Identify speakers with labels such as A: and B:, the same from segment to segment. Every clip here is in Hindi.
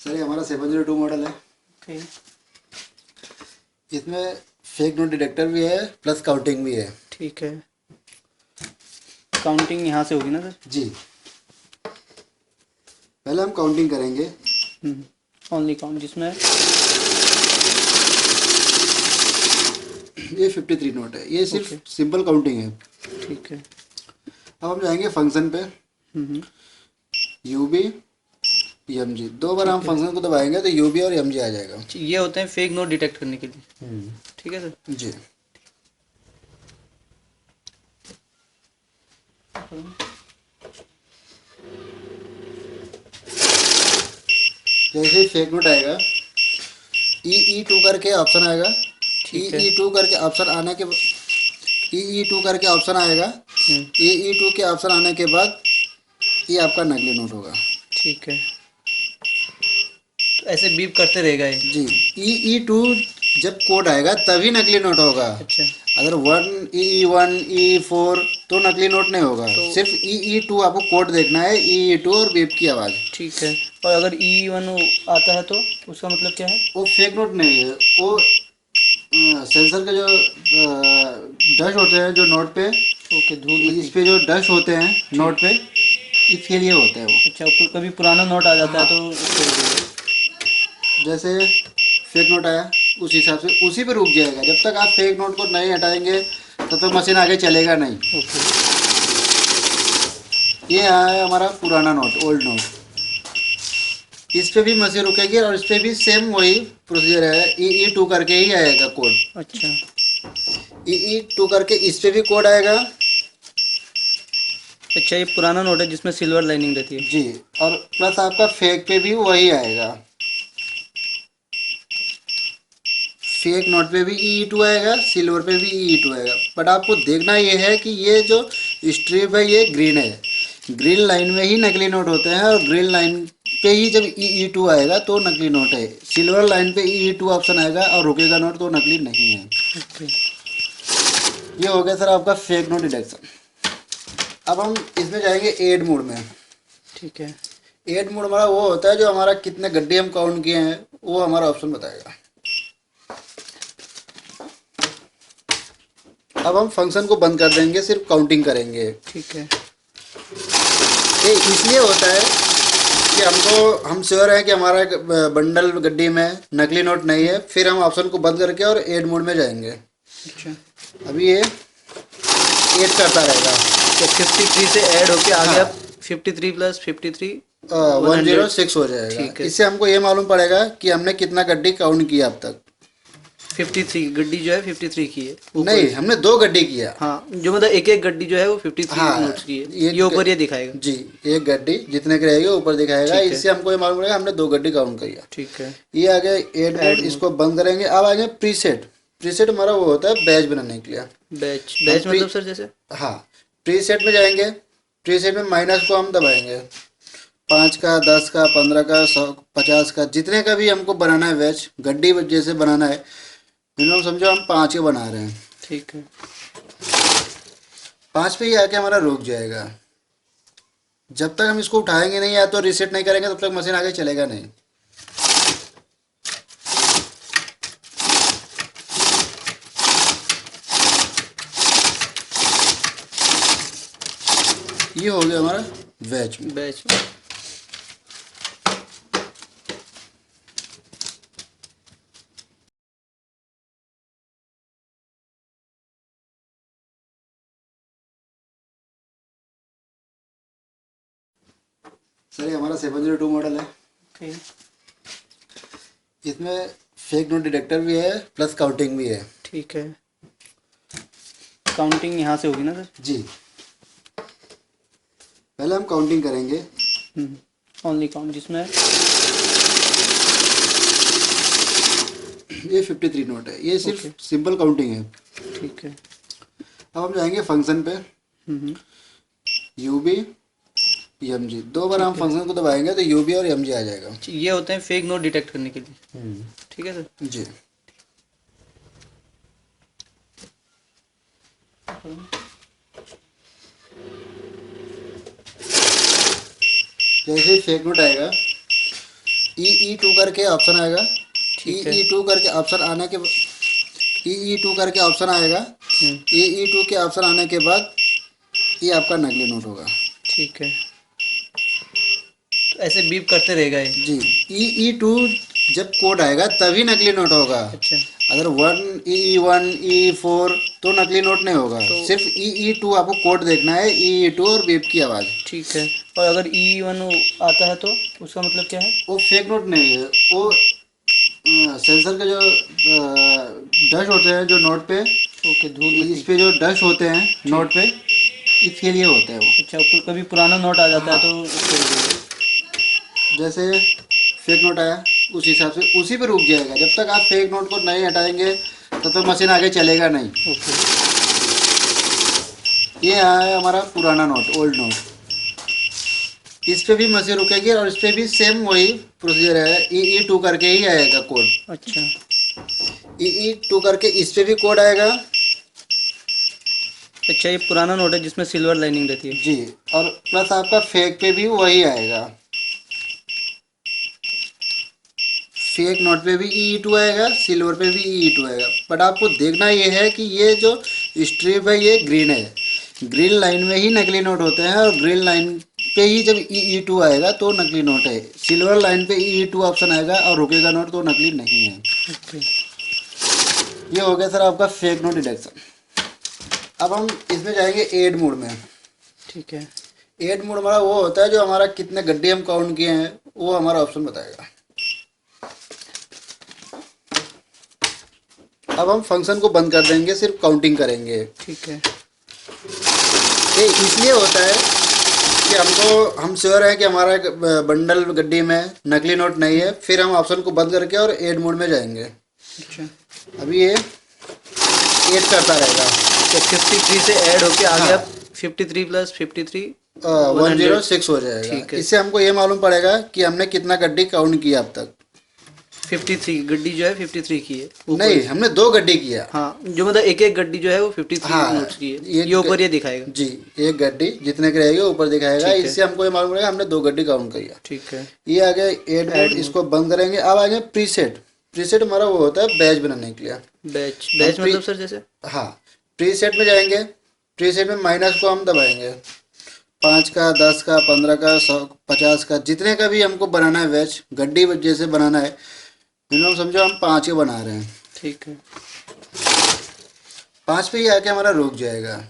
A: सर ये हमारा 702 मॉडल है।
B: ओके।
A: इसमें फेक नोट डिटेक्टर भी है प्लस काउंटिंग भी है।
B: ठीक है, काउंटिंग यहाँ से होगी ना सर?
A: जी, पहले हम काउंटिंग करेंगे।
B: ओनली काउंट जिसमें
A: ये 53 नोट है, ये
B: ओके।
A: सिर्फ सिंपल काउंटिंग है।
B: ठीक है।
A: अब हम जाएंगे फंक्शन पे,
B: हम्म,
A: यूबी एम जी, दो बार हम
B: ठीक है।
A: फंक्शन को दबाएंगे तो यूबी और एम जी आ जाएगा।
B: ये होते हैं फेक नोट डिटेक्ट करने के लिए। ठीक है सर।
A: जी, जैसे ही फेक नोट आएगा ई टू करके ऑप्शन आएगा।
B: ठीक है।
A: ई टू करके ऑप्शन आने के ई टू करके ऑप्शन आएगा।
B: हम्म,
A: ई टू के ऑप्शन आने के बाद ये आपका नकली नोट होगा।
B: ठीक है, तो ऐसे बीप करते रहेगा ये?
A: जी, ई टू जब कोड आएगा तभी नकली नोट होगा।
B: अच्छा,
A: अगर वन ई फोर तो नकली नोट नहीं होगा।
B: तो
A: सिर्फ ई टू आपको कोड देखना है, ई टू और बीप की आवाज़।
B: ठीक है। और अगर E1 आता है तो उसका मतलब क्या है?
A: वो फेक नोट नहीं है, वो सेंसर के जो डस्ट होते हैं जो नोट पे,
B: ओके, धूल
A: इस
B: मिट्टी।
A: पे जो डस्ट होते हैं
B: ठीक।
A: नोट पे, इसके लिए होते हैं वो।
B: अच्छा, कभी पुराना नोट आ जाता है
A: हाँ,
B: तो उसको रुकेगा।
A: जैसे फेक नोट आया उस हिसाब से उसी पे रुक जाएगा। जब तक आप फेक नोट को नहीं हटाएंगे तब तक मशीन आगे चलेगा नहीं।
B: ओके।
A: ये आया हमारा पुराना नोट, ओल्ड नोट। इस पे भी मशीन रुकेगी और इस पे भी सेम वही प्रोसीजर है। ई टू करके ही आएगा कोड।
B: अच्छा।
A: ई टू करके इस पे भी कोड आएगा।
B: अच्छा, ये पुराना नोट है जिसमें सिल्वर लाइनिंग रहती है।
A: जी, और प्लस आपका फेक पे भी वही आएगा। फेक नोट पे भी ई टू आएगा, सिल्वर पे भी ई टू आएगा। बट आपको देखना ये है कि ये जो स्ट्रिप है ये ग्रीन है। ग्रीन लाइन में ही नकली नोट होते हैं और ग्रीन लाइन पे ही जब ई टू आएगा तो नकली नोट है। सिल्वर लाइन पे ई टू ऑप्शन आएगा और रुकेगा नोट तो नकली नहीं है।
B: ओके।
A: ये हो गया सर आपका फेक नोट डिटेक्शन। अब हम इसमें जाएंगे एड मोड में।
B: ठीक है।
A: एड मोड हमारा वो होता है जो हमारा कितने गड्ढे हम काउंट किए हैं वो हमारा ऑप्शन बताएगा। अब हम फंक्शन को बंद कर देंगे, सिर्फ काउंटिंग करेंगे।
B: ठीक है।
A: ये इसलिए होता है कि हम श्योर हैं कि हमारा बंडल गड्डी में नकली नोट नहीं है। फिर हम ऑप्शन को बंद करके और एड मोड में जाएंगे।
B: अच्छा,
A: अभी ये एड करता रहेगा।
B: तो 53 से ऐड होके आगे
A: हाँ,
B: अब 53 प्लस 53
A: 106 हो जाएगा।
B: ठीक है।
A: इससे हमको ये मालूम पड़ेगा कि हमने कितना गड्डी काउंट किया अब तक।
B: 53 गड्डी जो है 53 की है ऊपर।
A: नहीं, हमने 2 गड्डी किया।
B: हाँ, जो मतलब एक एक गड्डी जो है वो 53
A: हाँ,
B: नोट्स की है। ये ऊपर ये दिखाएगा।
A: जी, एक गड्डी जितने की रहेगी ऊपर दिखाएगा।
B: ठीक है।
A: इससे हमको ये मालूम पड़ेगा हमने 2 गड्डी काउंट किया।
B: ठीक है।
A: ये आ गया एड
B: ऐड
A: मोड,
B: मोड।
A: इसको बंद करेंगे। अब आ गया प्रीसेट। प्रीसेट हमारा वो होता है बैच बनाने के लिए।
B: बैच
A: हम
B: बैच मतलब सर जैसे?
A: हाँ, प्रीसेट में जाएंगे। प्रीसेट में माइनस को हम दबाएंगे। 5 का, 10 का, 15 का, 100, 50 का, जितने का भी हमको बनाना है बैच, गड्डी जैसे बनाना है। मिनिमम समझो हम 5 के बना रहे हैं।
B: ठीक है।
A: 5 पे ही आके हमारा रुक जाएगा। जब तक हम इसको उठाएंगे नहीं या तो रीसेट नहीं करेंगे तब तक मशीन आगे चलेगा नहीं। ये हो गया हमारा बैच में।
B: बैच
A: सर ये हमारा 702 मॉडल है।
B: ओके।
A: इसमें फेक नोट डिटेक्टर भी है प्लस काउंटिंग भी है।
B: ठीक है, काउंटिंग यहाँ से होगी ना सर?
A: जी, पहले हम काउंटिंग करेंगे।
B: ओनली काउंट जिसमें
A: ये 53 नोट है, ये सिर्फ
B: ओके।
A: सिंपल काउंटिंग है।
B: ठीक है।
A: अब हम जाएंगे फंक्शन पे, यूबी एम जी, दो बार हम फंक्शन को दबाएंगे तो यूबी और एम जी आ जाएगा।
B: ये होते हैं फेक नोट डिटेक्ट करने के लिए। ठीक है सर।
A: जी, जैसे ही फेक नोट आएगा EE2 करके ऑप्शन आएगा।
B: ठीक है।
A: EE2 करके ऑप्शन आने के EE2 करके ऑप्शन आएगा।
B: हम्म,
A: EE2 के ऑप्शन आने के बाद ये आपका नकली नोट होगा।
B: ठीक है। तो ऐसे बीप करते रहेगा ये।
A: जी, EE2 जब कोड आएगा तभी नकली नोट होगा।
B: अच्छा।
A: अगर 1 EE4 तो नकली नोट नहीं होगा।
B: तो
A: सिर्फ EE2 आपको कोड देखना है, EE2 और बीप की आवाज़।
B: ठीक है। और अगर E1 आता है तो उसका मतलब क्या है?
A: वो फेक नोट नहीं है, वो सेंसर के जो डस्ट होते हैं जो नोट पे,
B: ओके, धूल
A: इस
B: मिट्टी।
A: पे जो डस्ट होते हैं नोट पे, इसके लिए होता है वो।
B: अच्छा, कभी पुराना नोट आ जाता है
A: हाँ,
B: तो उसको रुकेगा।
A: जैसे फेक नोट आया उस हिसाब से उसी पे रुक जाएगा। जब तक आप फेक नोट को नहीं हटाएंगे तब तक मशीन आगे चलेगा नहीं।
B: ओके।
A: ये है हमारा पुराना नोट, ओल्ड नोट। इस पे भी मशीन रुकेगी और इस पे भी सेम वही प्रोसीजर है। EE2 करके ही आएगा कोड।
B: अच्छा।
A: EE2 करके इस पे भी कोड आएगा।
B: अच्छा, ये पुराना नोट है जिसमें सिल्वर लाइनिंग रहती है।
A: जी, और प्लस आपका फेक पे भी वही आएगा। फेक नोट पे भी EE2 आएगा, सिल्वर पे भी EE2 आएगा। बट आपको देखना ये है कि ये जो स्ट्रिप है ये ग्रीन है। ग्रीन लाइन में ही नकली नोट होते हैं, और ग्रीन लाइन पे ही जब EE2 आएगा तो नकली नोट है। सिल्वर लाइन पे EE2 ऑप्शन आएगा और रुकेगा नोट तो नकली नहीं है।
B: ओके।
A: ये हो गया सर आपका फेक नोट डिटेक्शन। अब हम इसमें जाएंगे एड मोड में।
B: ठीक है।
A: एड मोड हमारा वो होता है जो हमारा कितने गड्ढे हम काउंट किए हैं वो हमारा ऑप्शन बताएगा। अब हम फंक्शन को बंद कर देंगे, सिर्फ काउंटिंग करेंगे।
B: ठीक है।
A: ये इसलिए होता है कि हम श्योर है कि हमारा बंडल गड्डी में नकली नोट नहीं है। फिर हम ऑप्शन को बंद करके और एड मोड में जाएंगे।
B: अच्छा,
A: अभी ये एड करता रहेगा।
B: तो 53 से ऐड होके आ
A: हाँ।
B: गया 53 प्लस 53
A: 106 हो जाएगा।
B: ठीक है।
A: इससे हमको ये मालूम पड़ेगा कि हमने कितना गड्डी काउंट किया अब तक।
B: 53 गड्डी जो है 53 की है ऊपर।
A: नहीं, हमने 2 गड्डी किया।
B: हाँ, जो मतलब एक एक गड्डी जो है वो 53
A: हाँ,
B: नोट्स की है। ये ऊपर ये दिखाएगा।
A: जी, एक गड्डी जितने की रहेगी ऊपर दिखाएगा।
B: ठीक है।
A: इससे हमको ये मालूम पड़ेगा हमने 2 गड्डी काउंट किया।
B: ठीक है।
A: ये आ गया एड मोड, इसको बंद करेंगे। अब आ गया प्रीसेट। प्रीसेट हमारा वो होता है बैच बनाने के लिए।
B: बैच बैच
A: हम
B: मतलब सर जैसे?
A: हाँ, प्रीसेट में जाएंगे। प्रीसेट में माइनस को हम दबाएंगे। 5 का, 10 का, 15 का, 100, 50 का, जितने का भी हमको बनाना है बैच, गड्डी जैसे बनाना है। मिनिमम समझो हम 5 के बना रहे हैं।
B: ठीक है।
A: 5 पे ही आके हमारा रुक जाएगा।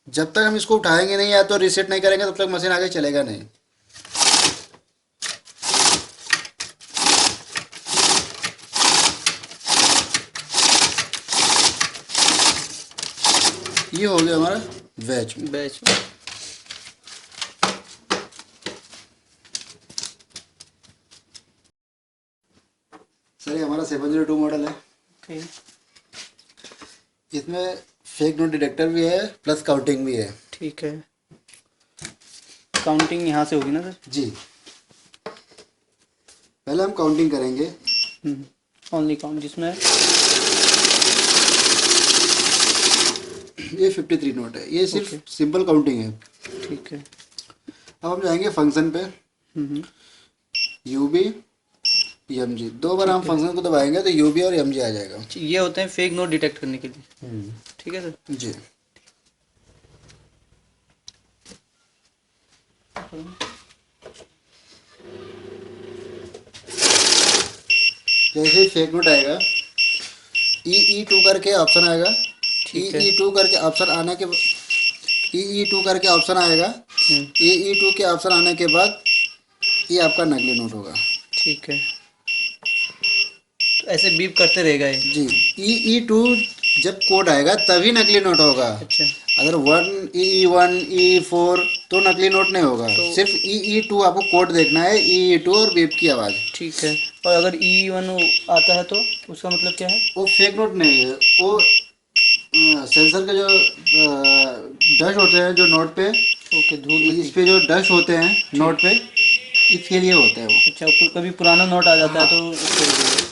A: जब तक हम इसको उठाएंगे नहीं या तो रीसेट नहीं करेंगे तब तक मशीन आगे चलेगा नहीं। ये हो गया हमारा बैच में।
B: बैच।
A: सर ये हमारा 702 मॉडल है।
B: ओके।
A: इसमें फेक नोट डिटेक्टर भी है प्लस काउंटिंग भी है।
B: ठीक है। काउंटिंग यहाँ से होगी ना सर?
A: जी, पहले हम काउंटिंग करेंगे।
B: ओनली काउंट जिसमें
A: ये 53 नोट है, ये सिर्फ
B: Okay.
A: सिंपल काउंटिंग है।
B: ठीक है।
A: अब हम जाएंगे फंक्शन पे।
B: हम्म,
A: यूबी एमजी, 2 बार हम फंक्शन को दबाएंगे तो यूबी और एमजी आ जाएगा।
B: ये होते हैं फेक नोट डिटेक्ट करने के लिए। ठीक है सर।
A: जी, जैसे ही फेक नोट आएगा EE2 करके ऑप्शन आएगा।
B: ठीक है।
A: EE2 करके ऑप्शन आने के EE2 करके ऑप्शन आएगा। EE2 के ऑप्शन आने के बाद ये आपका नकली नोट होगा।
B: ठीक है। तो ऐसे बीप करते रहेगा ये।
A: जी, EE2 जब कोड आएगा तभी नकली नोट होगा।
B: अच्छा।
A: अगर 1 EE4 तो नकली नोट नहीं होगा।
B: तो
A: सिर्फ EE2 आपको कोड देखना है, EE2 और बीप की आवाज़।
B: ठीक है। और अगर E1 आता है तो उसका मतलब क्या है?
A: वो फेक नोट नहीं है, वो सेंसर के जो डस्ट होते हैं जो नोट पे,
B: ओके, धूल
A: इस
B: मिट्टी।
A: पे जो डस्ट होते हैं नोट पे, इसके लिए होता है वो।
B: अच्छा, कभी पुराना नोट आ जाता है तो उसको रुकेगा।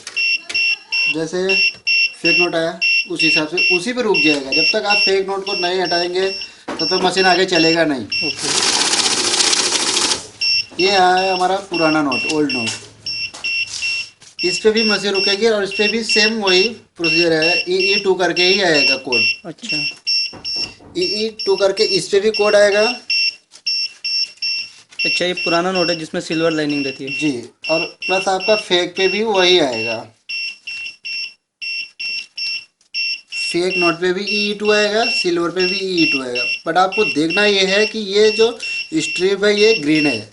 A: जैसे फेक नोट आया उस हिसाब से उसी पे रुक जाएगा। जब तक आप फेक नोट को नहीं हटाएंगे तब तक मशीन आगे चलेगा नहीं।
B: ओके।
A: ये यहाँ है हमारा पुराना नोट, ओल्ड नोट। इस पे भी मशीन रुकेगी और इस पे भी सेम वही प्रोसीजर है, ई टू करके ही आएगा कोड।
B: अच्छा।
A: ई टू करके इस पे भी कोड आएगा।
B: अच्छा, ये पुराना नोट है जिसमें सिल्वर लाइनिंग रहती है।
A: जी, और प्लस आपका फेक पे भी वही आएगा। फेक नोट पे भी ई टू आएगा, सिल्वर पे भी ई टू आएगा। बट आपको देखना ये है कि ये जो स्ट्रिप है ये ग्रीन है।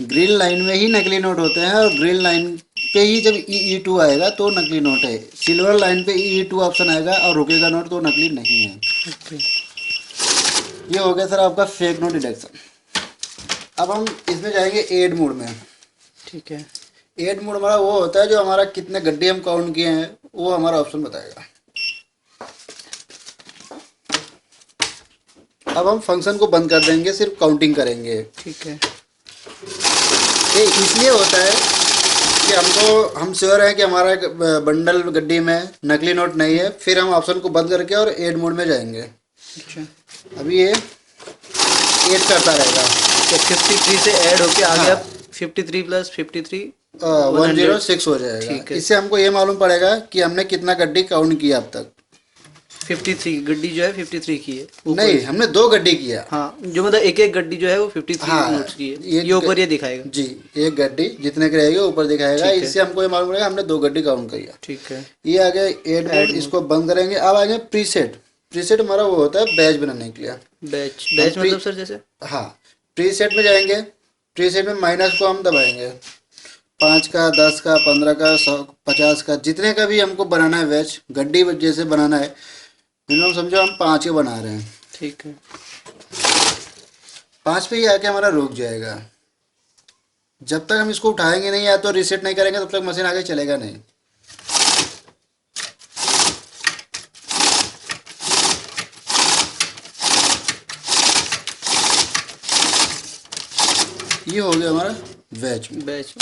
A: ग्रीन लाइन में ही नकली नोट होते हैं, और ग्रीन लाइन पे ही जब ई टू आएगा तो नकली नोट है। सिल्वर लाइन पे ई टू ऑप्शन आएगा और रुकेगा नोट तो नकली नहीं है।
B: ओके।
A: ये हो गया सर आपका फेक नोट डिटेक्शन। अब हम इसमें जाएंगे एड मोड में।
B: ठीक है।
A: एड मोड हमारा वो होता है जो हमारा कितने गड्ढे हम काउंट किए हैं वो हमारा ऑप्शन बताएगा। अब हम फंक्शन को बंद कर देंगे, सिर्फ काउंटिंग करेंगे।
B: ठीक है।
A: ये इसलिए होता है कि हम श्योर है कि हमारा बंडल गड्डी में नकली नोट नहीं है, फिर हम ऑप्शन को बंद करके और एड मोड में जाएंगे।
B: अच्छा,
A: अभी ये एड करता रहेगा।
B: तो 53 से ऐड होके आ
A: हाँ।
B: गया 53 प्लस 53
A: 106 हो जाएगा।
B: ठीक है।
A: इससे हमको ये मालूम पड़ेगा कि हमने कितना गड्डी काउंट किया अब तक।
B: 53 गड्डी जो है 53 की है ऊपर।
A: नहीं, हमने 2 गड्डी किया।
B: हाँ, जो मतलब एक एक गड्डी जो है वो 53
A: हाँ,
B: नोट्स की है। ये ऊपर ये दिखाएगा।
A: जी, एक गड्डी जितने की रहेगी ऊपर दिखाएगा।
B: ठीक है।
A: इससे हमको ये मालूम पड़ेगा हमने 2 गड्डी काउंट किया।
B: ठीक है।
A: ये आ गया एड मोड, इसको बंद करेंगे। अब आगे प्रीसेट। प्रीसेट हमारा वो होता है बैच बनाने के लिए।
B: बैच बैच मतलब सर जैसे?
A: हाँ, प्रीसेट में जाएंगे। प्रीसेट में माइनस को हम दबाएंगे। 5 का, 10 का, 15 का, 100, 50 का, जितने का भी हमको बनाना है बैच, गड्डी जैसे बनाना है। मिनिमम समझो हम 5 के बना रहे हैं।
B: ठीक है।
A: 5 पे ही आके हमारा रुक जाएगा। जब तक हम इसको उठाएंगे नहीं या तो रीसेट नहीं करेंगे तब तक मशीन आगे चलेगा नहीं। ये हो गया हमारा बैच।
B: बैच।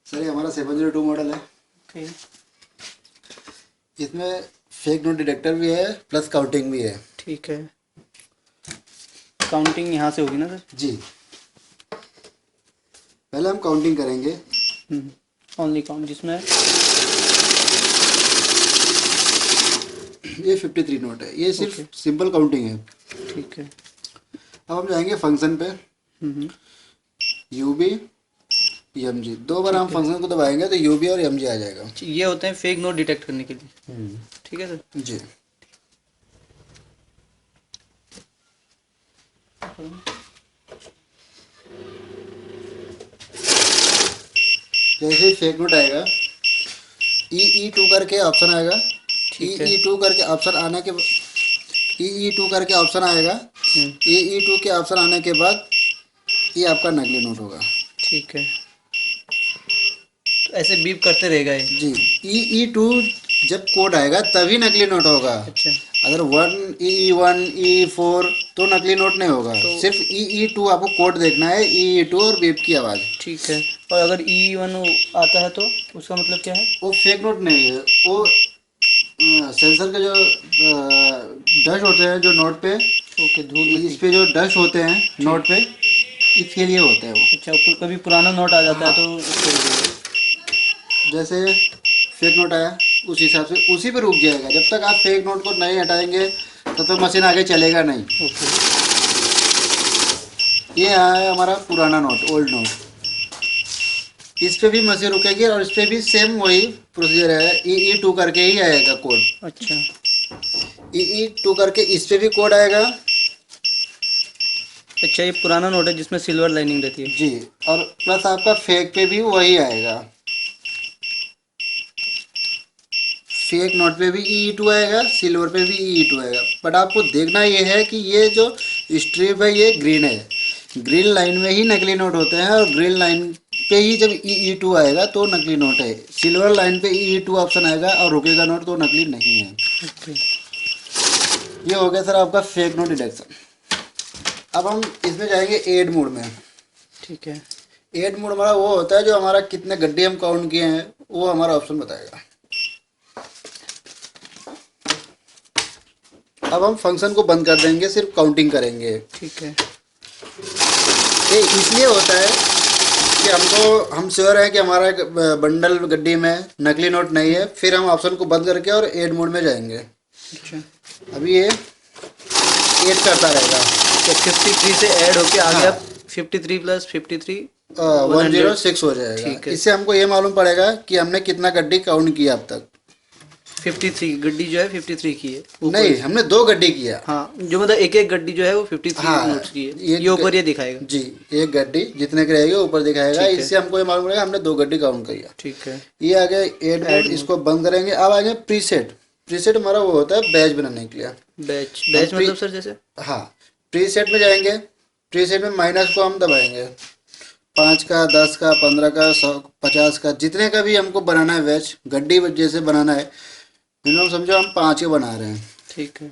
A: सर ये हमारा 702 मॉडल है।
B: ओके।
A: इसमें फेक नोट डिटेक्टर भी है प्लस काउंटिंग भी है।
B: ठीक है। काउंटिंग यहाँ से होगी ना सर?
A: जी, पहले हम काउंटिंग करेंगे।
B: ओनली काउंट जिसमें
A: ये 53 नोट है, ये सिर्फ सिंपल काउंटिंग है।
B: ठीक है।
A: अब हम जाएंगे फंक्शन पे। यूबी एमजी, 2 बार हम फंक्शन को दबाएंगे तो यूबी और एमजी आ जाएगा।
B: ये होते हैं फेक नोट डिटेक्ट करने के लिए। ठीक है सर।
A: जी, जैसे फेक नोट आएगा ई टू करके ऑप्शन आएगा।
B: ठीक है।
A: ई टू करके ऑप्शन आने के ई टू करके ऑप्शन आएगा। ई टू के ऑप्शन आने के बाद ये आपका नकली नोट होगा।
B: ठीक है। तो ऐसे बीप करते रहेगा ये?
A: जी, ई टू जब कोड आएगा तभी नकली नोट होगा।
B: अच्छा।
A: अगर 1 ई1 ई4 तो नकली नोट नहीं होगा।
B: तो
A: सिर्फ ई टू आपको कोड देखना है, ई टू और बीप की आवाज़।
B: ठीक है। और अगर E1 आता है तो उसका मतलब क्या है?
A: वो फेक नोट नहीं है, वो सेंसर के जो डस्ट होते हैं जो नोट पे,
B: ओके, धूल
A: इस पे जो डस्ट होते हैं नोट पे, इसके लिए होता है वो।
B: अच्छा, कभी पुराना नोट आ जाता है तो उसको
A: जैसे फेक नोट आया उस हिसाब से उसी पे रुक जाएगा। जब तक आप फेक नोट को नहीं हटाएंगे तब तक मशीन आगे चलेगा नहीं।
B: ओके।
A: ये है हमारा पुराना नोट, ओल्ड नोट। इस पे भी मशीन रुकेगी और इस पे भी सेम वही प्रोसीजर है, ई टू करके ही आएगा कोड।
B: अच्छा।
A: ई टू करके इस पे भी कोड आएगा।
B: अच्छा, ये पुराना नोट है जिसमें सिल्वर लाइनिंग रहती है।
A: जी, और प्लस आपका फेक पे भी वही आएगा। फेक नोट पे भी ई टू आएगा, सिल्वर पे भी ई टू आएगा। बट आपको देखना ये है कि ये जो स्ट्रिप है ये ग्रीन है। ग्रीन लाइन में ही नकली नोट होते हैं, और ग्रीन लाइन पे ही जब ई टू आएगा तो नकली नोट है। सिल्वर लाइन पे ई टू ऑप्शन आएगा और रुकेगा नोट तो नकली नहीं है।
B: ओके।
A: ये हो गया सर आपका फेक नोट डिटेक्शन। अब हम इसमें जाएंगे एड मोड में।
B: ठीक है।
A: एड मोड हमारा वो होता है जो हमारा कितने गड्ढे हम काउंट किए हैं वो हमारा ऑप्शन बताएगा। अब हम फंक्शन को बंद कर देंगे, सिर्फ काउंटिंग करेंगे।
B: ठीक है।
A: ये इसलिए होता है कि हम श्योर है कि हमारा बंडल गड्डी में नकली नोट नहीं है, फिर हम ऑप्शन को बंद करके और ऐड मोड में जाएंगे।
B: अच्छा,
A: अभी ये ऐड करता रहेगा।
B: तो 53 से ऐड होके आ
A: हाँ।
B: गया 53 प्लस 53
A: 106 हो जाएगा।
B: ठीक है।
A: इससे हमको ये मालूम पड़ेगा कि हमने कितना गड्डी काउंट किया अब तक।
B: 53 गड्डी जो है 53 की है ऊपर।
A: नहीं, हमने 2 गड्डी किया।
B: हाँ, जो मतलब एक एक गड्डी जो है वो 53
A: हाँ,
B: नोट्स की है। ये ऊपर ये दिखाएगा।
A: जी, एक गड्डी जितने की रहेगी ऊपर दिखाएगा।
B: ठीक है।
A: इससे हमको ये मालूम पड़ेगा हमने 2 गड्डी काउंट किया।
B: ठीक है।
A: ये आ गया एड मोड, इसको बंद करेंगे। अब आ गया प्रीसेट। प्रीसेट हमारा वो होता है बैच बनाने के लिए।
B: बैच बैच मतलब सर जैसे?
A: हाँ, प्रीसेट में जाएंगे। प्रीसेट में माइनस को हम दबाएंगे। 5 का, 10 का, 15 का, 100, 50 का, जितने का भी हमको बनाना है बैच, गड्डी जैसे बनाना है। मिनिमम समझो हम 5 के बना रहे हैं।
B: ठीक है।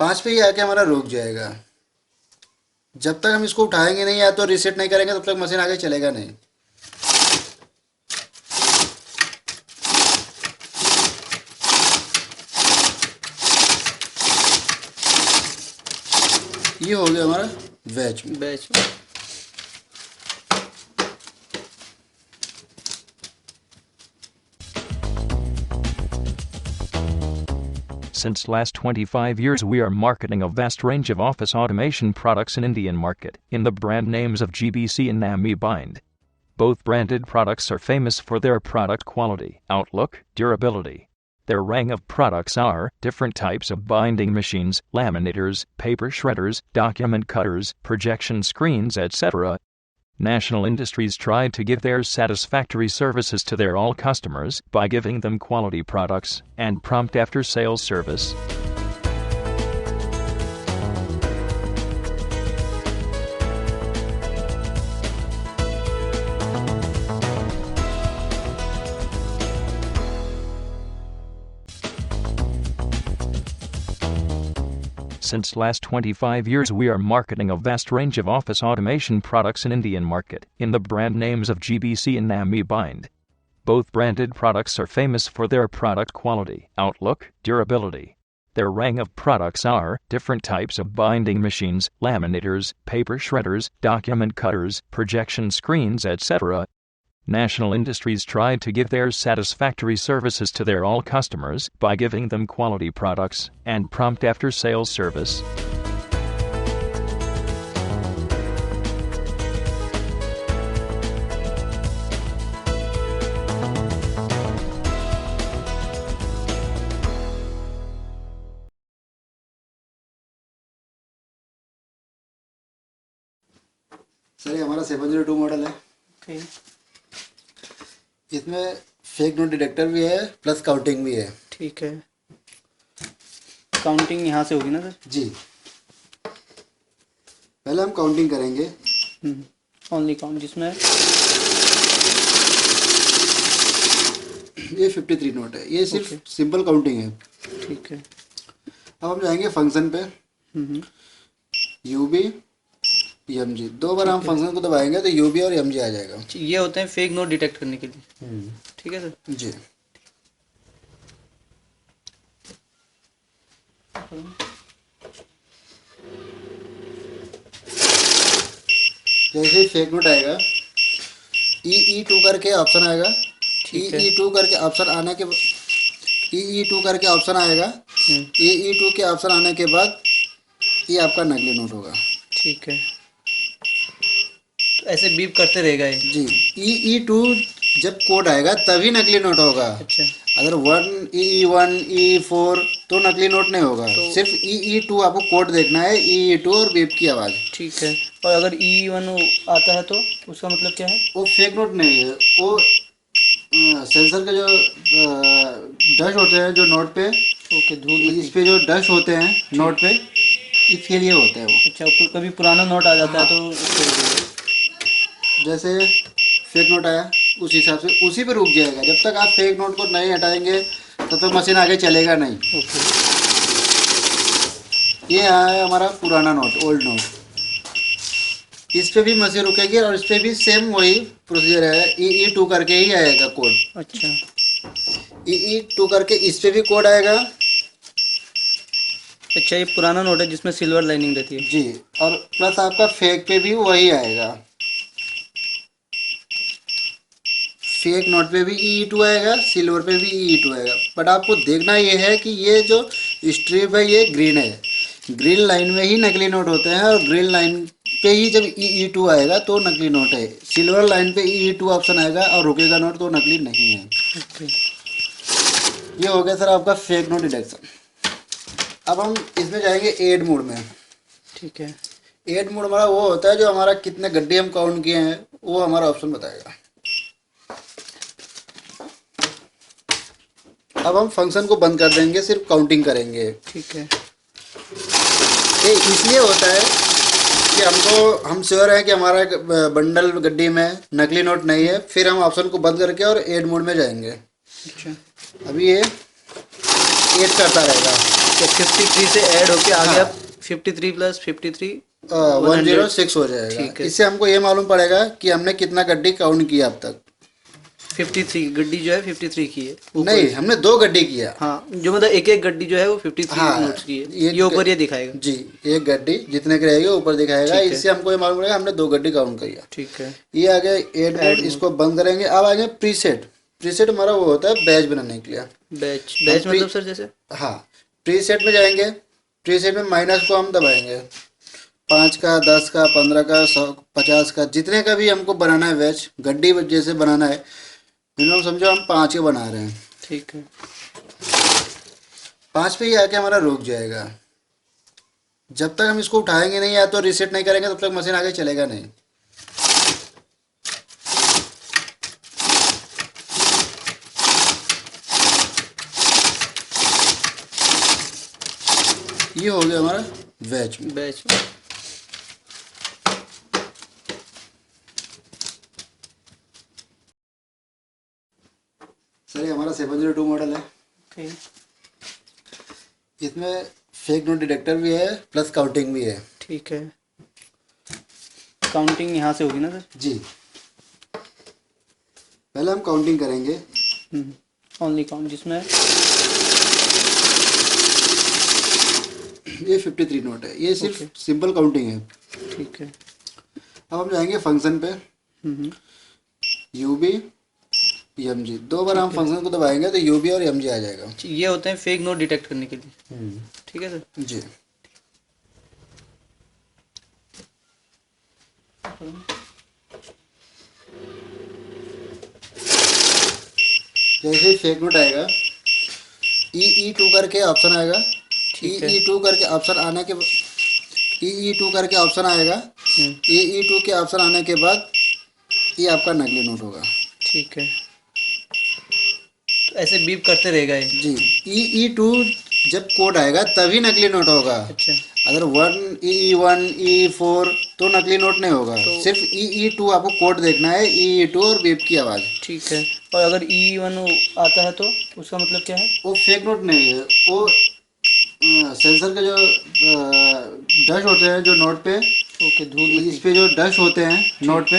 A: 5 पे ही आके हमारा रुक जाएगा। जब तक हम इसको उठाएंगे नहीं या तो रीसेट नहीं करेंगे तब तक मशीन आगे चलेगा नहीं। ये हो गया हमारा बैच में।
B: Batch
C: Since last 25 years we are marketing a vast range of office automation products in Indian market in the brand names of GBC and Nami Bind. Both branded products are famous for their product quality, outlook, durability. Their range of products are different types of binding machines, laminators, paper shredders, document cutters, projection screens, etc. National Industries tried to give their satisfactory services to their all customers by giving them quality products and prompt after-sales service. Since last 25 years we are marketing a vast range of office automation products in Indian market in the brand names of GBC and Nami Bind. Both branded products are famous for their product quality, outlook, durability. Their range of products are different types of binding machines, laminators, paper shredders, document cutters, projection screens, etc. National Industries tried to give their satisfactory services to their all customers by giving them quality products and prompt after-sales service.
A: Sir ये हमारा 702 मॉडल है।
B: ओके।
A: इसमें फेक नोट डिटेक्टर भी है प्लस काउंटिंग भी है।
B: ठीक है। काउंटिंग यहाँ से होगी ना सर?
A: जी, पहले हम काउंटिंग करेंगे।
B: ओनली काउंट जिसमें
A: ये 53 नोट है, ये सिर्फ सिंपल काउंटिंग है।
B: ठीक है।
A: अब हम जाएंगे फंक्शन पे। यूबी एमजी, 2 बार हम फंक्शन को दबाएंगे तो यूबी और एमजी आ जाएगा।
B: ये होते हैं फेक नोट डिटेक्ट करने के लिए। ठीक है सर?
A: जी। जैसे ही फेक नोट आएगा, EE2 करके ऑप्शन आएगा। EE2 करके ऑप्शन आने के EE2 करके ऑप्शन आएगा। EE2 के ऑप्शन आने के बाद ये आपका नकली नोट होगा।
B: ठीक है। तो ऐसे बीप करते रहेगा ये?
A: जी, EE2 जब कोड आएगा तभी नकली नोट होगा।
B: अच्छा।
A: अगर 1 EE1 EE4 तो नकली नोट नहीं होगा। सिर्फ EE2 आपको कोड देखना है, EE2 और बीप की आवाज़।
B: ठीक है। और अगर E1 आता है तो उसका मतलब क्या है?
A: वो फेक नोट नहीं है, वो सेंसर के जो डस्ट होते हैं जो नोट पे,
B: ओके, धूल
A: इस पे जो डस्ट होते हैं नोट पे, इसके लिए होते हैं वो।
B: अच्छा, कभी पुराना नोट आ जाता है तो उसको
A: जैसे फेक नोट आया उस हिसाब से उसी पे रुक जाएगा। जब तक आप फेक नोट को नहीं हटाएंगे तब तक मशीन आगे चलेगा नहीं।
B: ओके।
A: ये है हमारा पुराना नोट, ओल्ड नोट। इस पे भी मशीन रुकेगी और इस पे भी सेम वही प्रोसीजर है। EE2 करके ही आएगा कोड।
B: अच्छा।
A: EE2 करके इस पे भी कोड आएगा
B: अच्छा, ये पुराना नोट है जिसमें सिल्वर लाइनिंग रहती है।
A: जी, और प्लस आपका फेक पे भी वही आएगा। फेक नोट पे भी E2 आएगा, सिल्वर पे भी E2 आएगा। बट आपको देखना ये है कि ये जो स्ट्रिप है ये ग्रीन है। ग्रीन लाइन में ही नकली नोट होते हैं, और ग्रीन लाइन पे ही जब E2 आएगा तो नकली नोट है। सिल्वर लाइन पे E2 ऑप्शन आएगा और रुकेगा नोट तो नकली नहीं है।
B: ओके।
A: ये हो गया सर आपका फेक नोट डिटेक्शन। अब हम इसमें जाएंगे एड मोड में।
B: ठीक है।
A: एड मोड हमारा वो होता है जो हमारा कितने गड्ढे हम काउंट किए हैं वो हमारा ऑप्शन बताएगा। अब हम फंक्शन को बंद कर देंगे, सिर्फ काउंटिंग करेंगे।
B: ठीक है।
A: ये इसलिए होता है कि हम श्योर है कि हमारा बंडल गड्डी में नकली नोट नहीं है। फिर हम ऑप्शन को बंद करके और एड मोड में जाएंगे।
B: अच्छा,
A: अभी ये एड करता रहेगा।
B: तो 53 से ऐड होके आगे
A: हाँ।
B: अब 53 प्लस 53
A: 106 हो जाएगा।
B: ठीक है।
A: इससे हमको ये मालूम पड़ेगा कि हमने कितना गड्डी काउंट किया अब तक।
B: 53 गड्डी जो है 53 की है ऊपर।
A: नहीं, हमने 2 गड्डी किया।
B: हाँ, जो मतलब एक एक गड्डी जो है वो 53
A: हाँ,
B: नोट्स की है। ये ऊपर ये दिखाएगा।
A: जी, एक गड्डी जितने की रहेगी ऊपर दिखाएगा।
B: ठीक है।
A: इससे हमको ये मालूम पड़ेगा हमने 2 गड्डी काउंट किया।
B: ठीक है।
A: ये आ गया एड मोड, इसको बंद करेंगे। अब आ गया प्रीसेट। प्रीसेट हमारा वो होता है बैच बनाने के लिए।
B: बैच मतलब सर जैसे?
A: हाँ, प्रीसेट में जाएंगे। प्रीसेट में माइनस को हम दबाएंगे। 5 का, 10 का, 15 का, 100, 50 का, जितने का भी हमको बनाना है बैच, गड्डी जैसे बनाना है। मिनिमम समझो हम 5 के बना रहे हैं।
B: ठीक है।
A: 5 पे ही आके हमारा रुक जाएगा। जब तक हम इसको उठाएंगे नहीं या तो रीसेट नहीं करेंगे तब तक मशीन आगे चलेगा नहीं। ये हो गया हमारा बैच में।
B: बैच
A: सर ये हमारा 702 मॉडल है।
B: ओके।
A: इसमें फेक नोट डिटेक्टर भी है प्लस काउंटिंग भी है।
B: ठीक है। काउंटिंग यहाँ से होगी ना सर?
A: जी, पहले हम काउंटिंग करेंगे।
B: ओनली काउंट जिसमें
A: ये 53 नोट है, ये सिर्फ सिंपल काउंटिंग है।
B: ठीक है।
A: अब हम जाएंगे फंक्शन पे। यूबी एमजी, 2 बार हम फंक्शन को दबाएंगे तो यूबी और एमजी आ जाएगा।
B: ये होते हैं फेक नोट डिटेक्ट करने के लिए। ठीक है सर।
A: जी, जैसे ही फेक नोट आएगा E2 करके ऑप्शन आएगा।
B: ठीक है।
A: E2 करके ऑप्शन आने के E2 करके ऑप्शन आएगा। E2 के ऑप्शन आने के बाद ये आपका नकली नोट होगा।
B: ठीक है। तो ऐसे बीप करते रहेगा ये?
A: जी, E2 जब कोड आएगा तभी नकली नोट होगा।
B: अच्छा।
A: अगर 1 E4 तो नकली नोट नहीं होगा। सिर्फ E2 आपको कोड देखना है, E2 और बीप की आवाज़।
B: ठीक है। और अगर E1 आता है तो उसका मतलब क्या है?
A: वो फेक नोट नहीं है, वो सेंसर के जो डस्ट होते हैं जो नोट पे,
B: ओके, धूल
A: इस पे जो डस्ट होते हैं नोट पे,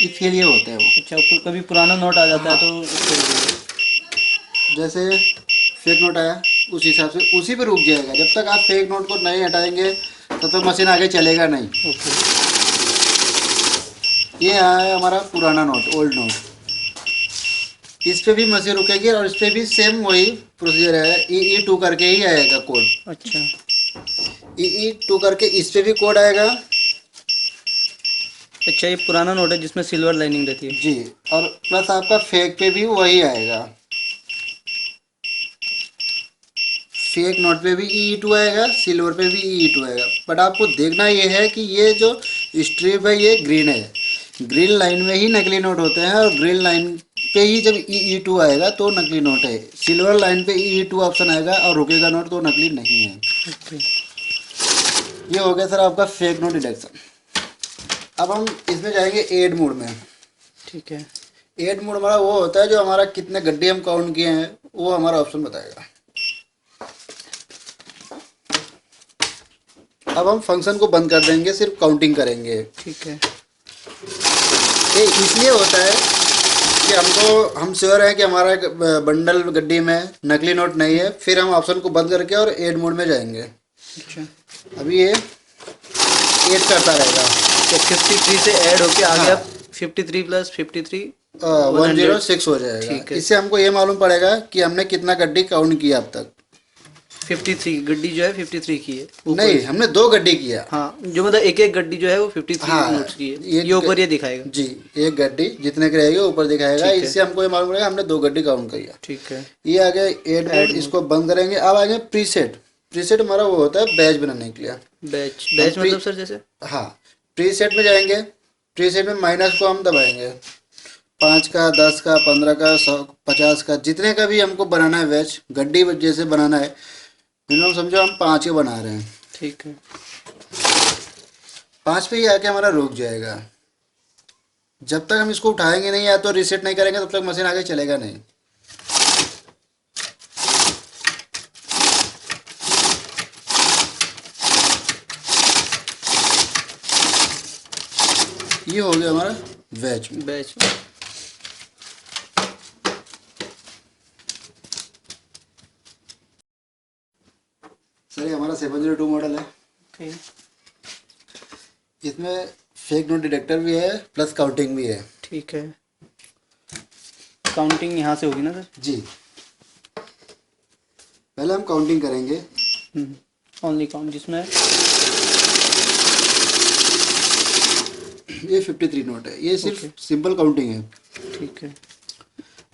A: इसके लिए होते हैं वो।
B: अच्छा, कभी पुराना नोट आ जाता है तो उसको
A: जैसे फेक नोट आया उस हिसाब से उसी पे रुक जाएगा। जब तक आप फेक नोट को नहीं हटाएंगे तब तक मशीन आगे चलेगा नहीं।
B: ओके।
A: ये है हमारा पुराना नोट, ओल्ड नोट। इस पे भी मशीन रुकेगी और इस पे भी सेम वही प्रोसीजर है। E2 करके ही आएगा कोड।
B: अच्छा।
A: E2 करके इस पे भी कोड आएगा।
B: अच्छा, ये पुराना नोट है जिसमें सिल्वर लाइनिंग रहती है।
A: जी, और प्लस आपका फेक पे भी वही आएगा। फेक नोट पे भी E2 आएगा, सिल्वर पे भी E2 आएगा। बट आपको देखना ये है कि ये जो स्ट्रिप है ये ग्रीन है। ग्रीन लाइन में ही नकली नोट होते हैं, और ग्रीन लाइन पे ही जब E2 आएगा तो नकली नोट है। सिल्वर लाइन पे E2 ऑप्शन आएगा और रुकेगा नोट तो नकली नहीं है।
B: ओके।
A: ये हो गया सर आपका फेक नोट डिटेक्शन। अब हम इसमें जाएंगे एड मोड में।
B: ठीक है।
A: एड मोड हमारा वो होता है जो हमारा कितने गड्ढे हम काउंट किए हैं वो हमारा ऑप्शन बताएगा। अब हम फंक्शन को बंद कर देंगे, सिर्फ काउंटिंग करेंगे।
B: ठीक है।
A: ये इसलिए होता है कि हम श्योर है कि हमारा बंडल गड्डी में नकली नोट नहीं है। फिर हम ऑप्शन को बंद करके और एड मोड में जाएंगे।
B: अच्छा,
A: अभी ये ऐड करता रहेगा।
B: तो 53 से ऐड होके आ
A: हाँ।
B: गया 53 प्लस 53
A: 106 हो जाएगा।
B: ठीक है।
A: इससे हमको ये मालूम पड़ेगा कि हमने कितना गड्डी काउंट किया अब तक।
B: 53 गड्डी जो है 53 की है ऊपर।
A: नहीं, हमने 2 गड्डी किया।
B: हाँ, जो मतलब एक एक गड्डी जो है वो 53
A: हाँ,
B: नोट्स की है।
A: एक
B: ये ऊपर ये दिखाएगा।
A: जी, एक गड्डी जितने की रहेगी ऊपर दिखाएगा।
B: ठीक है।
A: इससे हमको ये मालूम पड़ेगा हमने 2 गड्डी काउंट किया।
B: ठीक है।
A: ये आ गया एड मोड, इसको बंद करेंगे। अब आ गया प्रीसेट। प्रीसेट हमारा वो होता है बैच बनाने के लिए।
B: बैच बैच मतलब सर जैसे
A: हाँ, प्रीसेट में जाएंगे। प्रीसेट में माइनस को हम दबाएंगे। 5 का, 10 का, 15 का, 100, 50 का, जितने का भी हमको बनाना है बैच, गड्डी जैसे बनाना है। मिनिमम समझो हम 5 के बना रहे हैं।
B: ठीक है।
A: 5 पे ही आके हमारा रुक जाएगा। जब तक हम इसको उठाएंगे नहीं या तो रीसेट नहीं करेंगे तब तक मशीन आगे चलेगा नहीं। ये हो गया हमारा बैच में।
B: बैच
A: सर ये हमारा 702 मॉडल है।
B: ओके।
A: इसमें फेक नोट डिटेक्टर भी है प्लस काउंटिंग भी है।
B: ठीक है। काउंटिंग यहाँ से होगी ना सर?
A: जी, पहले हम काउंटिंग करेंगे।
B: ओनली काउंट जिसमें
A: ये 53 नोट है, ये सिर्फ सिंपल काउंटिंग है।
B: ठीक है।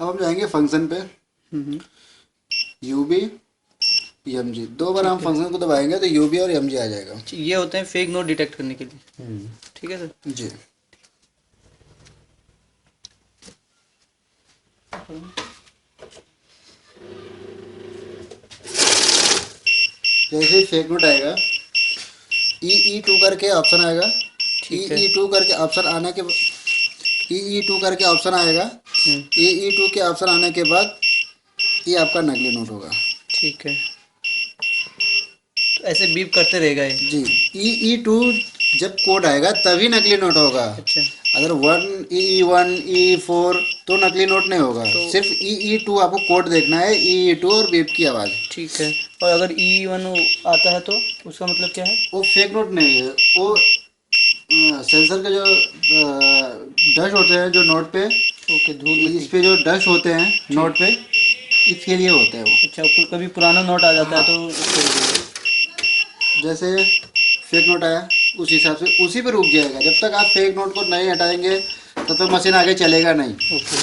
A: अब हम जाएंगे फंक्शन पे। यूबी एमजी, 2 बार हम फंक्शन को दबाएंगे तो यूबी और एमजी आ जाएगा।
B: ये होते हैं फेक नोट डिटेक्ट करने के लिए। ठीक है सर।
A: जी, जैसे ही फेक नोट आएगा ई2 करके ऑप्शन आएगा।
B: ठीक है।
A: ई2 करके ऑप्शन आने के ई2 करके ऑप्शन आएगा। ई2 के ऑप्शन आने के बाद ये आपका नकली नोट होगा।
B: ठीक है। तो ऐसे बीप करते रहेगा ये?
A: जी, ई2 जब कोड आएगा तभी नकली नोट होगा।
B: अच्छा।
A: अगर 1 ई4 तो नकली नोट नहीं होगा। सिर्फ ई2 आपको कोड देखना है, ई2 और बीप की आवाज़।
B: ठीक है। और अगर E1 आता है तो उसका मतलब क्या है?
A: वो फेक नोट नहीं है, वो सेंसर के जो डस्ट होते हैं जो नोट पे,
B: ओके, धूल
A: इस पे जो डस्ट होते हैं नोट पे, इसके लिए होते हैं वो।
B: अच्छा, कभी पुराना नोट आ जाता है तो उसको
A: जैसे फेक नोट आया उस हिसाब से उसी पे रुक जाएगा। जब तक आप फेक नोट को नहीं हटाएंगे तब तक मशीन आगे चलेगा नहीं।
B: ओके।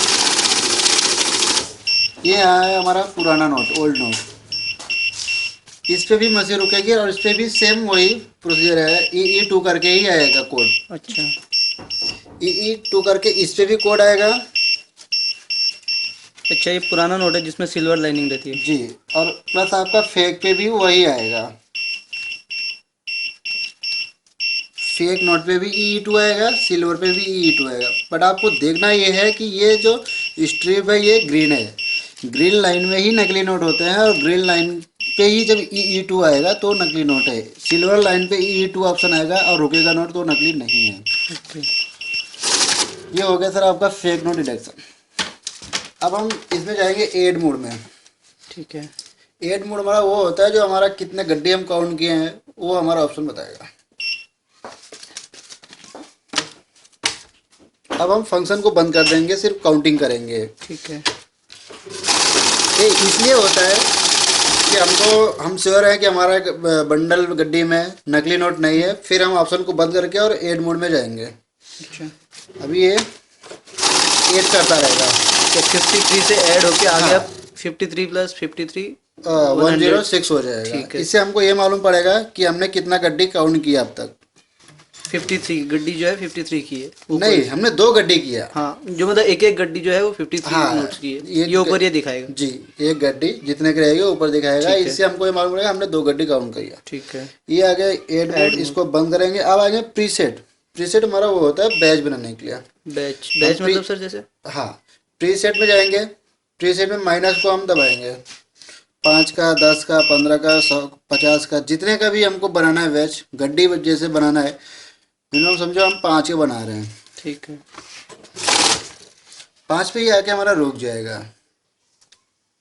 A: ये है हमारा पुराना नोट, ओल्ड नोट। इस पे भी मशीन रुकेगी और इस पे भी सेम वही प्रोसीजर है। ई2 करके ही आएगा कोड।
B: अच्छा।
A: ई2 करके इस पे भी कोड आएगा।
B: अच्छा, ये पुराना नोट है जिसमें सिल्वर लाइनिंग रहती है।
A: जी, और प्लस आपका फेक पे भी वही आएगा। फेक नोट पे भी ई2 आएगा, सिल्वर पे भी ई2 आएगा। बट आपको देखना ये है कि ये जो स्ट्रिप है ये ग्रीन है। ग्रीन लाइन में ही नकली नोट होते हैं और ग्रीन लाइन पे ही जब ई2 आएगा तो नकली नोट है। सिल्वर लाइन पे ई2 ऑप्शन आएगा और रुकेगा नोट तो नकली नहीं है।
B: ओके।
A: ये हो गया सर आपका फेक नोट डिटेक्शन। अब हम इसमें जाएंगे एड मोड में।
B: ठीक है।
A: एड मोड हमारा वो होता है जो हमारा कितने गड्ढे हम काउंट किए हैं वो हमारा ऑप्शन बताएगा। अब हम फंक्शन को बंद कर देंगे, सिर्फ काउंटिंग करेंगे।
B: ठीक है।
A: ये इसलिए होता है कि हम श्योर है कि हमारा बंडल गड्डी में नकली नोट नहीं है। फिर हम ऑप्शन को बंद करके और एड मोड में जाएंगे।
B: अच्छा।
A: अभी ये ऐड करता रहेगा।
B: तो 53 से ऐड होके आ गया 53 प्लस 53
A: 106 हो जाएगा।
B: ठीक है।
A: इससे हमको ये मालूम पड़ेगा कि हमने कितना गड्डी काउंट किया अब तक।
B: 53 गड्डी जो है 53 की है ऊपर।
A: नहीं, हमने 2 गड्डी किया।
B: हाँ, जो मतलब एक एक गड्डी जो है वो 53
A: हाँ,
B: नोट्स की है। ये ऊपर ये दिखाएगा।
A: जी, एक गड्डी जितने की रहेगी ऊपर दिखाएगा।
B: ठीक है।
A: इससे हमको ये मालूम पड़ेगा हमने 2 गड्डी काउंट किया।
B: ठीक है।
A: ये आ गया एड मोड, इसको बंद करेंगे। अब आ गया प्रीसेट। प्रीसेट हमारा वो होता है बैच बनाने के लिए।
B: बैच बैच मतलब सर जैसे?
A: हाँ, प्रीसेट में जाएंगे। प्रीसेट में माइनस को हम दबाएंगे। 5 का, 10 का, 15 का, 100, 50 का, जितने का भी हमको बनाना है बैच, गड्डी जैसे बनाना है। मिनिमम समझो हम 5 के बना रहे हैं।
B: ठीक है।
A: 5 पे ही आके हमारा रुक जाएगा।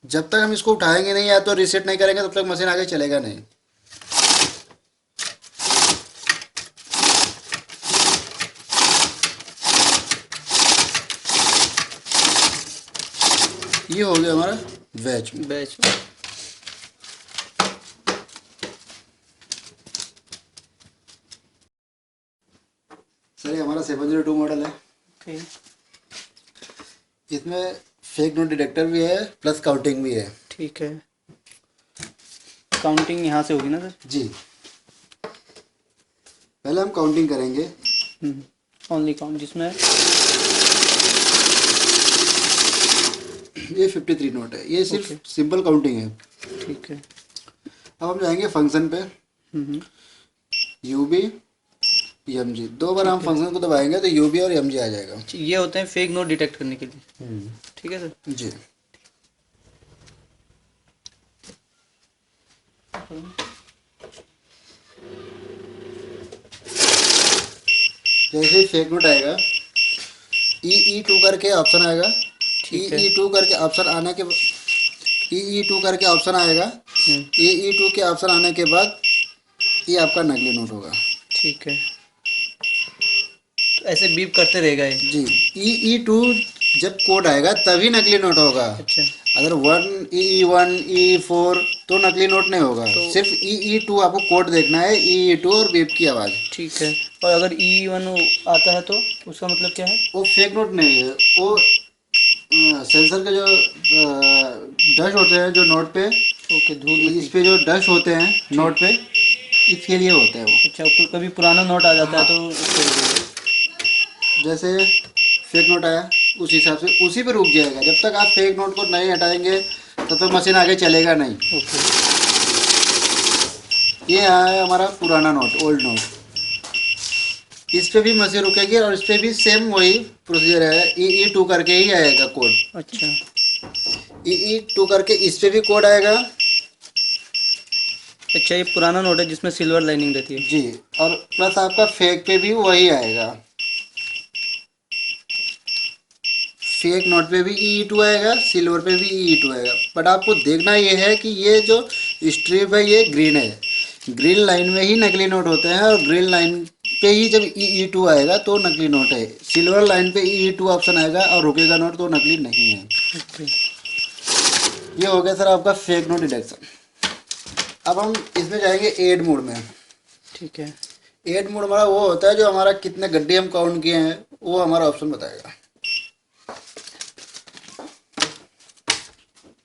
A: जब तक हम इसको उठाएंगे नहीं या तो रीसेट नहीं करेंगे तब तक मशीन आगे चलेगा नहीं। ये हो गया हमारा बैच में।
B: बैच।
A: सर ये हमारा 702 मॉडल है।
B: ओके।
A: इसमें फेक नोट डिटेक्टर भी है प्लस काउंटिंग भी है।
B: ठीक है। काउंटिंग यहाँ से होगी ना सर?
A: जी, पहले हम काउंटिंग करेंगे।
B: ओनली काउंट जिसमें
A: ये 53 नोट है, ये सिर्फ
B: ओके।
A: सिंपल काउंटिंग है।
B: ठीक है।
A: अब हम जाएंगे फंक्शन पे, यूबी एमजी, दो बार हम फंक्शन को दबाएंगे तो यूबी और एमजी आ जाएगा।
B: ये होते हैं फेक नोट डिटेक्ट करने के लिए। ठीक है सर।
A: जी, जैसे ही फेक नोट आएगा ई टू करके ऑप्शन आएगा।
B: ठीक है।
A: ई टू करके ऑप्शन आने के ई टू करके ऑप्शन आएगा। ई टू के ऑप्शन आने के बाद ये आपका नकली नोट होगा।
B: ठीक है। तो ऐसे बीप करते रहेगा ये?
A: जी, ई टू जब कोड आएगा तभी नकली नोट होगा।
B: अच्छा।
A: अगर वन ई फोर तो नकली नोट नहीं होगा।
B: तो
A: सिर्फ ई टू आपको कोड देखना है, ई टू और बीप की आवाज़।
B: ठीक है। और अगर E1 आता है तो उसका मतलब क्या है?
A: वो फेक नोट नहीं है, वो सेंसर के जो डस्ट होते हैं जो नोट पे,
B: ओके, धूल
A: इस
B: मिट्टी।
A: पे जो डस्ट होते हैं नोट पे, इसके लिए होता है वो।
B: अच्छा, कभी पुराना नोट आ जाता है तो उसको रुकेगा।
A: जैसे फेक नोट आया उस हिसाब से उसी पे रुक जाएगा। जब तक आप फेक नोट को नहीं हटाएंगे तब तक मशीन आगे चलेगा नहीं।
B: ओके।
A: ये है हमारा पुराना नोट, ओल्ड नोट। इस पे भी मशीन रुकेगी और इस पे भी सेम वही प्रोसीजर है। ई टू करके ही आएगा कोड।
B: अच्छा।
A: ई टू करके इस पे भी कोड आएगा।
B: अच्छा, ये पुराना नोट है जिसमें सिल्वर लाइनिंग रहती है।
A: जी, और प्लस आपका फेक पे भी वही आएगा। फेक नोट पे भी ई टू आएगा, सिल्वर पे भी ई टू आएगा। बट आपको देखना ये है कि ये जो स्ट्रिप है ये ग्रीन है। ग्रीन लाइन में ही नकली नोट होते हैं और ग्रीन लाइन पे ही जब ई टू आएगा तो नकली नोट है। सिल्वर लाइन पे ई टू ऑप्शन आएगा और रुकेगा नोट तो नकली नहीं है।
B: ओके।
A: ये हो गया सर आपका फेक नोट डिटेक्शन। अब हम इसमें जाएंगे एड मोड में।
B: ठीक है।
A: एड मोड हमारा वो होता है जो हमारा कितने गड्ढे हम काउंट किए हैं वो हमारा ऑप्शन बताएगा।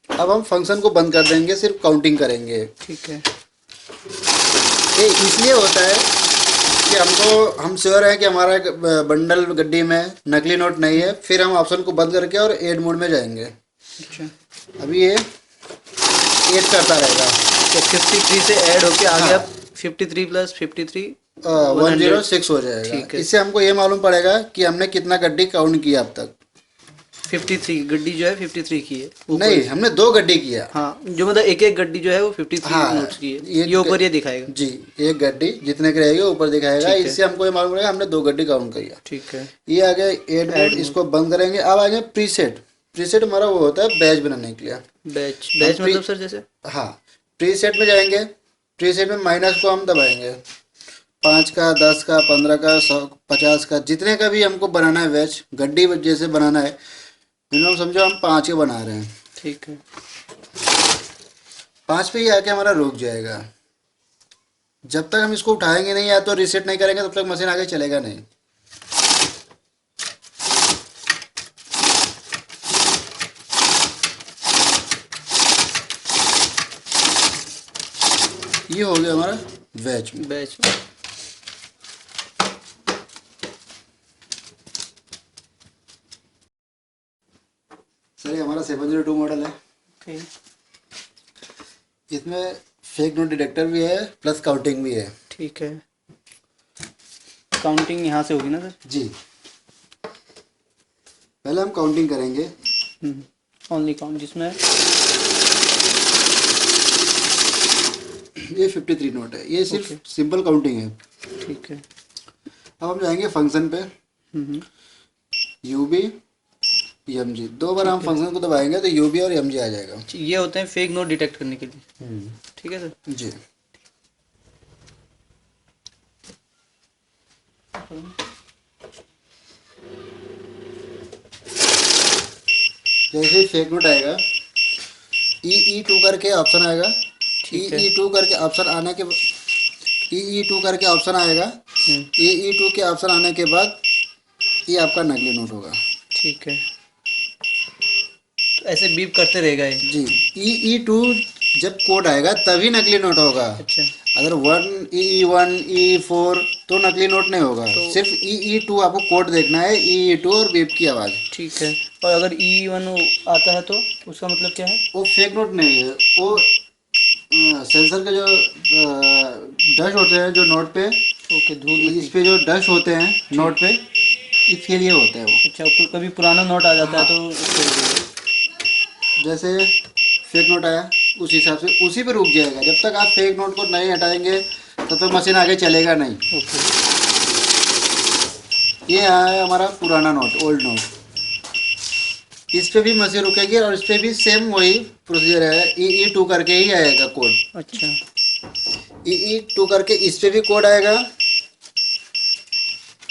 A: अब हम फंक्शन को बंद कर देंगे, सिर्फ काउंटिंग करेंगे।
B: ठीक है।
A: ये इसलिए होता है कि हम श्योर है कि हमारा बंडल गड्डी में नकली नोट नहीं है। फिर हम ऑप्शन को बंद करके और एड मोड में जाएंगे।
B: अच्छा।
A: अभी ये एड करता रहेगा।
B: तो 53 से ऐड होके आ
A: हाँ।
B: गया 53 प्लस 53
A: 106 हो जाएगा।
B: ठीक है।
A: इससे हमको ये मालूम पड़ेगा कि हमने कितना गड्डी काउंट किया अब तक।
B: 53 गड्डी जो है 53 की है ऊपर।
A: नहीं, हमने 2 गड्डी किया।
B: हाँ, जो मतलब एक एक गड्डी जो है वो 53
A: हाँ,
B: नोट्स की है। ये ऊपर ये दिखाएगा।
A: जी, एक गड्डी जितने की रहेगी ऊपर दिखाएगा।
B: ठीक है।
A: इससे हमको ये मालूम पड़ेगा हमने 2 गड्डी काउंट किया।
B: ठीक है।
A: ये आ गया एड मोड, इसको बंद करेंगे। अब आ गया प्रीसेट। प्रीसेट हमारा वो होता है बैच बनाने के लिए।
B: बैच
A: हम
B: मतलब सर जैसे?
A: हाँ, प्रीसेट में जाएंगे। प्रीसेट में माइनस को हम दबाएंगे। 5 का, 10 का, 15 का, 100, 50 का, जितने का भी हमको बनाना है बैच, गड्डी जैसे बनाना है। मिनिमम समझो हम 5 के बना रहे हैं।
B: ठीक है।
A: 5 पे ही आके हमारा रुक जाएगा। जब तक हम इसको उठाएंगे नहीं या तो रीसेट नहीं करेंगे तब तक मशीन आगे चलेगा नहीं। ये हो गया हमारा बैच में।
B: बैच।
A: सर ये हमारा 702 मॉडल है।
B: ओके।
A: इसमें फेक नोट डिटेक्टर भी है प्लस काउंटिंग भी है।
B: ठीक है। काउंटिंग यहाँ से होगी ना सर?
A: जी, पहले हम काउंटिंग करेंगे।
B: ओनली काउंट जिसमें
A: ये 53 नोट है, ये सिर्फ
B: ओके।
A: सिंपल काउंटिंग है।
B: ठीक है।
A: अब हम जाएंगे फंक्शन पे, यूबी एमजी, दो बार हम फंक्शन को दबाएंगे तो यूबी और एमजी आ जाएगा।
B: ये होते हैं फेक नोट डिटेक्ट करने के लिए। ठीक है सर।
A: जी, जैसे ही फेक नोट आएगा E2 करके ऑप्शन आएगा।
B: ठीक है।
A: E2 करके ऑप्शन आने के E2 करके ऑप्शन आएगा। E2 के ऑप्शन आने के बाद ये आपका नकली नोट होगा।
B: ठीक है। तो ऐसे बीप करते रहेगा ये।
A: जी, E2 जब कोड आएगा तभी नकली नोट होगा।
B: अच्छा।
A: अगर 1 E4 तो नकली नोट नहीं होगा।
B: तो
A: सिर्फ E2 आपको कोड देखना है, E2 और बीप की आवाज़।
B: ठीक है। और अगर E1 आता है तो उसका मतलब क्या है?
A: वो फेक नोट नहीं है, वो सेंसर के जो डस्ट होते हैं जो नोट पे,
B: ओके, धूल
A: इस
B: मिट्टी।
A: पे जो डस्ट होते हैं नोट पे, इसके लिए होते हैं वो।
B: अच्छा, कभी पुराना नोट आ जाता है तो उसके लिए।
A: जैसे फेक नोट आया उस हिसाब से उसी पे रुक जाएगा। जब तक आप फेक नोट को नहीं हटाएंगे तब तक मशीन आगे चलेगा नहीं।
B: ओके।
A: ये है हमारा पुराना नोट, ओल्ड नोट। इस पे भी मशीन रुकेगी और इस पे भी सेम वही प्रोसीजर है। E2 करके ही आएगा कोड।
B: अच्छा।
A: E2 करके इस पे भी कोड आएगा।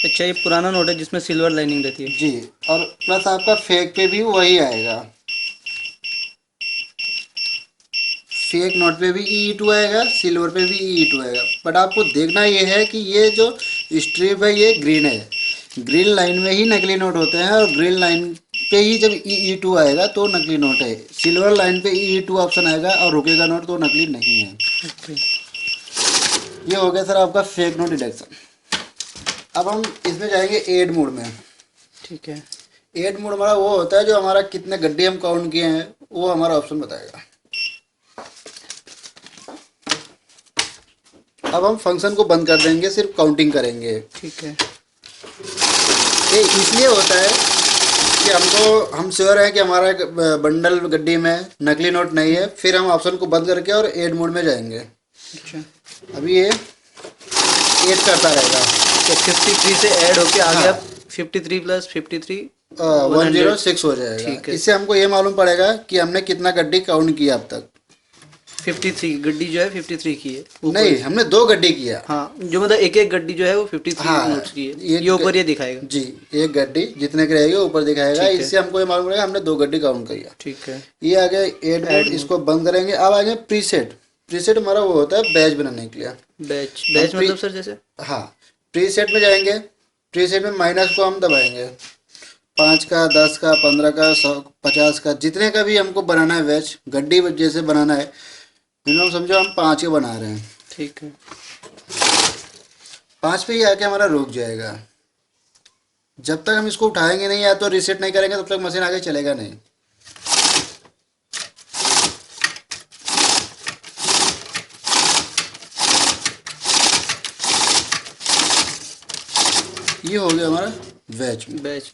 B: अच्छा, ये पुराना नोट है जिसमें सिल्वर लाइनिंग रहती है।
A: जी, और प्लस आपका फेक पे भी वही आएगा। फेक नोट पे भी E2 आएगा, सिल्वर पे भी E2 आएगा। बट आपको देखना ये है कि ये जो स्ट्रिप है ये ग्रीन है। ग्रीन लाइन में ही नकली नोट होते हैं और ग्रीन लाइन पे ही जब E2 आएगा तो नकली नोट है। सिल्वर लाइन पे E2 ऑप्शन आएगा और रुकेगा नोट तो नकली नहीं है।
B: ओके।
A: ये हो गया सर आपका फेक नोट डिटेक्शन। अब हम इसमें जाएंगे एड मोड में।
B: ठीक है।
A: एड मोड हमारा वो होता है जो हमारा कितने गड्ढे हम काउंट किए हैं वो हमारा ऑप्शन बताएगा। अब हम फंक्शन को बंद कर देंगे, सिर्फ काउंटिंग करेंगे।
B: ठीक है।
A: ये इसलिए होता है कि हम श्योर हैं कि हमारा बंडल गड्डी में नकली नोट नहीं है। फिर हम ऑप्शन को बंद करके और एड मोड में जाएंगे।
B: अच्छा,
A: अभी ये एड करता रहेगा।
B: तो 53 से ऐड होके आगे
A: हाँ।
B: अब 53 प्लस 53
A: 106 हो जाएगा।
B: ठीक है।
A: इससे हमको ये मालूम पड़ेगा कि हमने कितना गड्डी काउंट किया अब तक।
B: 53 गड्डी जो है 53 की है ऊपर।
A: नहीं, हमने 2 गड्डी किया।
B: हाँ, जो मतलब एक एक गड्डी जो है वो 53
A: हाँ,
B: नोट्स की है। ये ऊपर ये दिखाएगा।
A: जी, एक गड्डी जितने की रहेगी ऊपर दिखाएगा।
B: ठीक है।
A: इससे हमको ये मालूम पड़ेगा हमने 2 गड्डी काउंट किया।
B: ठीक है।
A: ये आ गया एड मोड, इसको बंद करेंगे। अब आ गया प्रीसेट। प्रीसेट हमारा वो होता है बैच बनाने के लिए।
B: बैच मतलब सर जैसे?
A: हाँ, प्रीसेट में जाएंगे। प्रीसेट में माइनस को हम दबाएंगे। 5 का, 10 का, 15 का, 100, 50 का, जितने का भी हमको बनाना है बैच, गड्डी जैसे बनाना है। मिनिमम समझो हम 5 के बना रहे हैं।
B: ठीक है।
A: 5 पे ही आके हमारा रुक जाएगा। जब तक हम इसको उठाएंगे नहीं या तो रीसेट नहीं करेंगे तब तक मशीन आगे चलेगा नहीं। ये हो गया हमारा बैच।